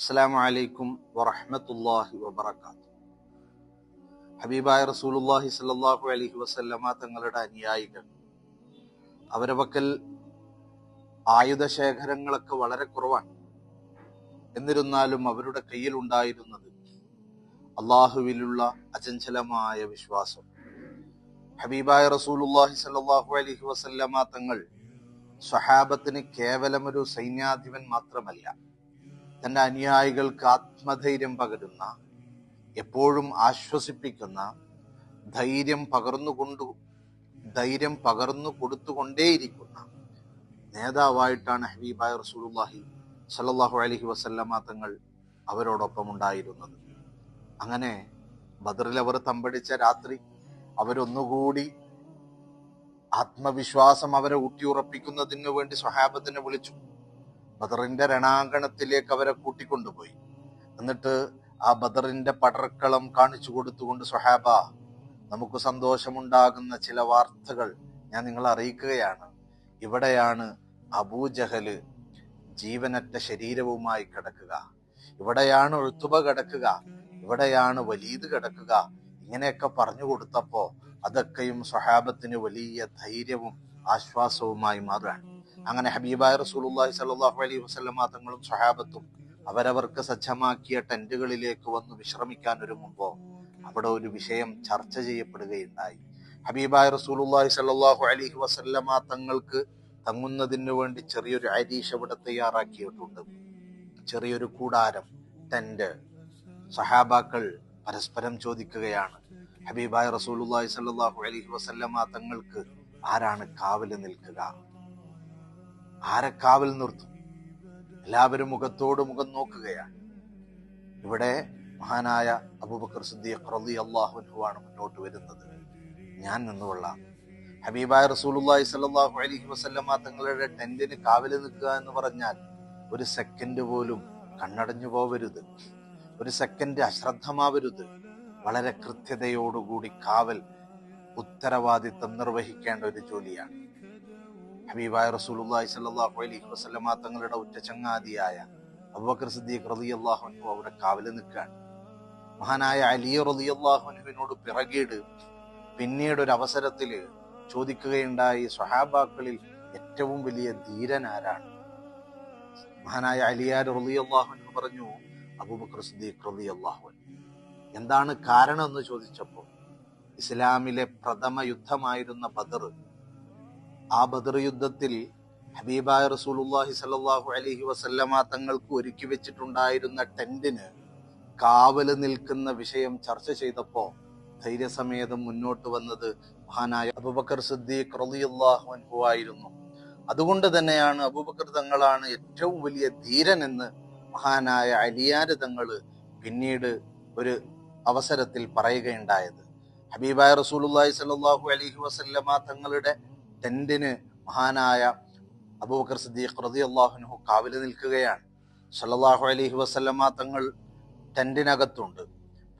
അസ്സലാമു അലൈക്കും വറഹ്മത്തുള്ളാഹി വബറകാതുഹു. ഹബീബായ റസൂലുള്ളാഹി സ്വല്ലല്ലാഹു അലൈഹി വസല്ലമ തങ്ങളുടെ അനുയായികൾ, അവരുടെ പക്കൽ ആയുധശേഖരങ്ങളൊക്കെ വളരെ കുറവാണ്. എന്നിരുന്നാലും അവരുടെ കയ്യിൽ ഉണ്ടായിരുന്നത് അള്ളാഹുവിലുള്ള അചഞ്ചലമായ വിശ്വാസം. ഹബീബായ റസൂലുള്ളാഹി സ്വല്ലല്ലാഹു അലൈഹി വസല്ലമ തങ്ങൾ സ്വഹാബത്തിന് കേവലമൊരു സൈന്യാധിപൻ മാത്രമല്ല, തന്റെ അനുയായികൾക്ക് ആത്മധൈര്യം പകരുന്ന, എപ്പോഴും ആശ്വസിപ്പിക്കുന്ന, ധൈര്യം പകർന്നു കൊടുത്തുകൊണ്ടേയിരിക്കുന്ന നേതാവായിട്ടാണ് ഹബീബായ റസൂലുള്ളാഹി സ്വല്ലല്ലാഹു അലൈഹി വസല്ലമ തങ്ങൾ അവരോടൊപ്പം ഉണ്ടായിരുന്നത്. അങ്ങനെ ബദറിൽ അവർ തമ്പടിച്ച രാത്രി അവരൊന്നുകൂടി ആത്മവിശ്വാസം അവരെ ഊട്ടിയുറപ്പിക്കുന്നതിന് വേണ്ടി സ്വഹാബത്തിനെ വിളിച്ചു. ബദറിന്റെ രണാങ്കണത്തിലേക്ക് അവരെ കൂട്ടിക്കൊണ്ടുപോയി. എന്നിട്ട് ആ ബദറിന്റെ പടർക്കളം കാണിച്ചു കൊടുത്തുകൊണ്ട്, സ്വഹാബ, നമുക്ക് സന്തോഷമുണ്ടാകുന്ന ചില വാർത്തകൾ ഞാൻ നിങ്ങളെ അറിയിക്കുകയാണ്. ഇവിടെയാണ് അബൂജഹല് ജീവനറ്റ ശരീരവുമായി കിടക്കുക, ഇവിടെയാണ് ഉത്ബ കിടക്കുക, ഇവിടെയാണ് വലീദ് കിടക്കുക. ഇങ്ങനെയൊക്കെ പറഞ്ഞു കൊടുത്തപ്പോ അതൊക്കെയും സ്വഹാബത്തിന് വലിയ ധൈര്യവും ആശ്വാസവുമായി മാറുകയാണ്. അങ്ങനെ ഹബീബായ റസൂലുള്ളാഹി സ്വല്ലല്ലാഹു അലൈഹി വസല്ലമ തങ്ങളും സ്വഹാബത്തും അവരവർക്ക് സജ്ജമാക്കിയ ടെന്റുകളിലേക്ക് വന്ന് വിശ്രമിക്കാൻ ഒരുങ്ങുമ്പോ അവിടെ ഒരു വിഷയം ചർച്ച ചെയ്യപ്പെടുകയുണ്ടായി. ഹബീബായ റസൂലുള്ളാഹി സ്വല്ലല്ലാഹു അലൈഹി വസല്ലമ തങ്ങൾക്ക് തങ്ങുന്നതിന് വേണ്ടി ചെറിയൊരു അരീഷ് അവിടെ തയ്യാറാക്കിയിട്ടുണ്ട്, ചെറിയൊരു കൂടാരം, ടെന്റ്. സഹാബാക്കൾ പരസ്പരം ചോദിക്കുകയാണ്, ഹബീബായ റസൂലുള്ളാഹി സ്വല്ലല്ലാഹു അലൈഹി വസല്ലമ തങ്ങൾക്ക് ആരാണ് കാവല് നിൽക്കുക? ആരെ കാവൽ നിർത്തും? എല്ലാവരും മുഖത്തോട് മുഖം നോക്കുകയാണ്. ഇവിടെ മഹാനായ അബൂബക്കർ സിദ്ദീഖ് റളിയല്ലാഹു അൻഹു ആണ് മുന്നോട്ട് വരുന്നത്. ഞാൻ നിന്നുകൊള്ളാം. ഹബീബായ റസൂലുള്ളാഹി സ്വല്ലല്ലാഹു അലൈഹി വസല്ലമ തങ്ങളുടെ ടെന്റിന് കാവല് നിൽക്കുക എന്ന് പറഞ്ഞാൽ ഒരു സെക്കൻഡ് പോലും കണ്ണടഞ്ഞു പോവരുത്, ഒരു സെക്കൻഡ് അശ്രദ്ധമാവരുത്. വളരെ കൃത്യതയോടുകൂടി കാവൽ ഉത്തരവാദിത്തം നിർവഹിക്കേണ്ട ഒരു ജോലിയാണ്. ഹബീബായ റസൂലുള്ളാഹി സ്വല്ലല്ലാഹു അലൈഹി വസല്ലമ തങ്ങളുടെ ഉറ്റ ചങ്ങാതിയായ അബൂബക്കർ സിദ്ദീഖ് റളിയല്ലാഹു അൻഹു അവിടെ കാവല് നിൽക്കുകയാണ്. മഹാനായ അലി റളിയല്ലാഹു അൻഹുവിനോട് പിറകീട് പിന്നീട് ഒരു അവസരത്തില് ചോദിക്കുകയുണ്ടായി, സ്വഹാബാക്കളിൽ ഏറ്റവും വലിയ ധീരൻ ആരാണ്? മഹാനായ അലിയാർ റളിയല്ലാഹു അൻഹു പറഞ്ഞു, അബൂബക്കർ സിദ്ദീഖ് റളിയല്ലാഹു അൻഹു. എന്താണ് കാരണം എന്ന് ചോദിച്ചപ്പോൾ, ഇസ്ലാമിലെ പ്രഥമ യുദ്ധമായിരുന്ന ബദർ, ആ ബദർ യുദ്ധത്തിൽ ഹബീബായ റസൂലുള്ളാഹി സ്വല്ലല്ലാഹു അലൈഹി വസല്ലമ തങ്ങൾക്ക് ഒരുക്കി വെച്ചിട്ടുണ്ടായിരുന്ന ടെന്റിന് കാവല് നിൽക്കുന്ന വിഷയം ചർച്ച ചെയ്തപ്പോ ധൈര്യസമേതം മുന്നോട്ട് വന്നത് മഹാനായ അബൂബക്കർ സിദ്ദീഖ് റളിയല്ലാഹു അൻഹു ആയിരുന്നു. അതുകൊണ്ട് തന്നെയാണ് അബൂബക്കർ തങ്ങളാണ് ഏറ്റവും വലിയ ധീരൻ എന്ന് മഹാനായ അലിയാര് തങ്ങള് പിന്നീട് ഒരു അവസരത്തിൽ പറയുകയുണ്ടായത്. ഹബീബായ റസൂലുള്ളാഹി സ്വല്ലല്ലാഹു അലൈഹി വസല്ലമ തങ്ങളുടെ ടെന്റിന് മഹാനായ അബൂബക്കർ സിദ്ദീഖ് റളിയല്ലാഹു അൻഹു കാവല് നിൽക്കുകയാണ്. സ്വല്ലല്ലാഹു അലൈഹി വസല്ലമ തങ്ങൾ ടെന്റിനകത്തുണ്ട്,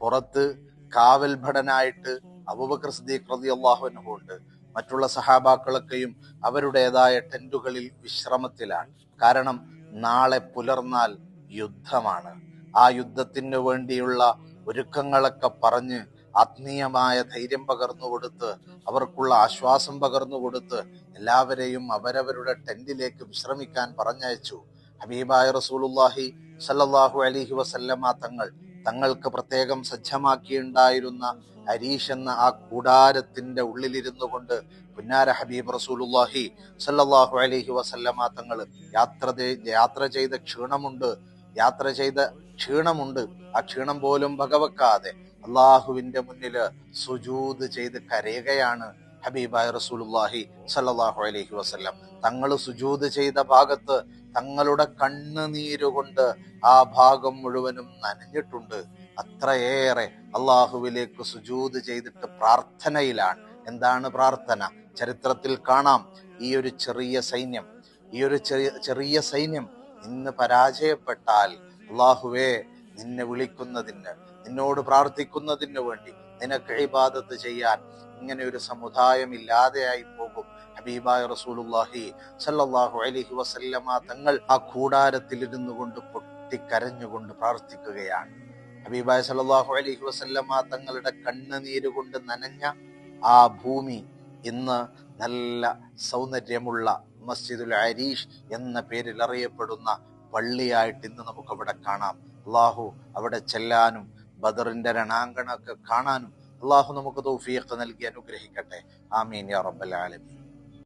പുറത്ത് കാവൽ ഭടനായിട്ട് അബൂബക്കർ സിദ്ദീഖ് റളിയല്ലാഹു അൻഹു ഉണ്ട്. മറ്റുള്ള സഹാബാക്കളൊക്കെയും അവരുടേതായ ടെന്റുകളിൽ വിശ്രമത്തിലാണ്. കാരണം നാളെ പുലർന്നാൽ യുദ്ധമാണ്. ആ യുദ്ധത്തിന് വേണ്ടിയുള്ള ഒരുക്കങ്ങളൊക്കെ പറഞ്ഞ് ആത്മീയമായ ധൈര്യം പകർന്നു കൊടുത്ത്, അവർക്കുള്ള ആശ്വാസം പകർന്നു കൊടുത്ത് എല്ലാവരെയും അവരവരുടെ ടെന്റിലേക്ക് വിശ്രമിക്കാൻ പറഞ്ഞയച്ചു. ഹബീബായ റസൂലുള്ളാഹി സ്വല്ലല്ലാഹു അലൈഹി വസല്ലമ തങ്ങൾക്ക് പ്രത്യേകം സജ്ജമാക്കിയുണ്ടായിരുന്ന അരീഷ് എന്ന ആ കൂടാരത്തിന്റെ ഉള്ളിലിരുന്നു കൊണ്ട് പുന്നാര ഹബീബ് റസൂലുള്ളാഹി സ്വല്ലല്ലാഹു അലൈഹി വസല്ലമ തങ്ങൾ യാത്ര ചെയ്ത ക്ഷീണമുണ്ട്. ആ ക്ഷീണം പോലും വകവെക്കാതെ അള്ളാഹുവിന്റെ മുന്നില് സുജൂദ് ചെയ്ത് കരയുകയാണ് ഹബീബായ റസൂലുള്ളാഹി സ്വല്ലല്ലാഹു അലൈഹി വസല്ലം. തങ്ങൾ സുജൂദ് ചെയ്ത ഭാഗത്ത് തങ്ങളുടെ കണ്ണുനീരുകൊണ്ട് ആ ഭാഗം മുഴുവനും നനഞ്ഞിട്ടുണ്ട്. അത്രയേറെ അള്ളാഹുവിലേക്ക് സുജൂദ് ചെയ്തിട്ട് പ്രാർത്ഥനയിലാണ്. എന്താണ് പ്രാർത്ഥന? ചരിത്രത്തിൽ കാണാം, ഈ ഒരു ചെറിയ സൈന്യം ഇന്ന് പരാജയപ്പെട്ടാൽ, അള്ളാഹുവേ, നിന്നെ വിളിക്കുന്നതിന്, നിന്നോട് പ്രാർത്ഥിക്കുന്നതിന് വേണ്ടി, നിനക്ക് ഇബാദത്ത് ചെയ്യാൻ ഇങ്ങനെ ഒരു സമുദായം ഇല്ലാതെയായി പോകും. ഹബീബായ റസൂലുള്ളാഹി സ്വല്ലല്ലാഹു അലൈഹി വസല്ലമ തങ്ങൾ ആ കൂടാരത്തിൽ ഇരുന്നു കൊണ്ട് പൊട്ടിക്കരഞ്ഞുകൊണ്ട് പ്രാർത്ഥിക്കുകയാണ്. ഹബീബായ സല്ലല്ലാഹു അലൈഹി വസല്ലമ തങ്ങളുടെ കണ്ണുനീര് കൊണ്ട് നനഞ്ഞ ആ ഭൂമി ഇന്ന് നല്ല സൗന്ദര്യമുള്ള മസ്ജിദുൽ അരീഷ് എന്ന പേരിൽ അറിയപ്പെടുന്ന പള്ളിയായിട്ട് ഇന്ന് നമുക്കവിടെ കാണാം. അള്ളാഹു അവിടെ ചെല്ലാനും ബദറിന്റെ രണാങ്കണമൊക്കെ കാണാനും അള്ളാഹു നമുക്ക് തൗഫീഖ് നൽകി അനുഗ്രഹിക്കട്ടെ. ആമീൻ യാ റബ്ബൽ ആലമീൻ.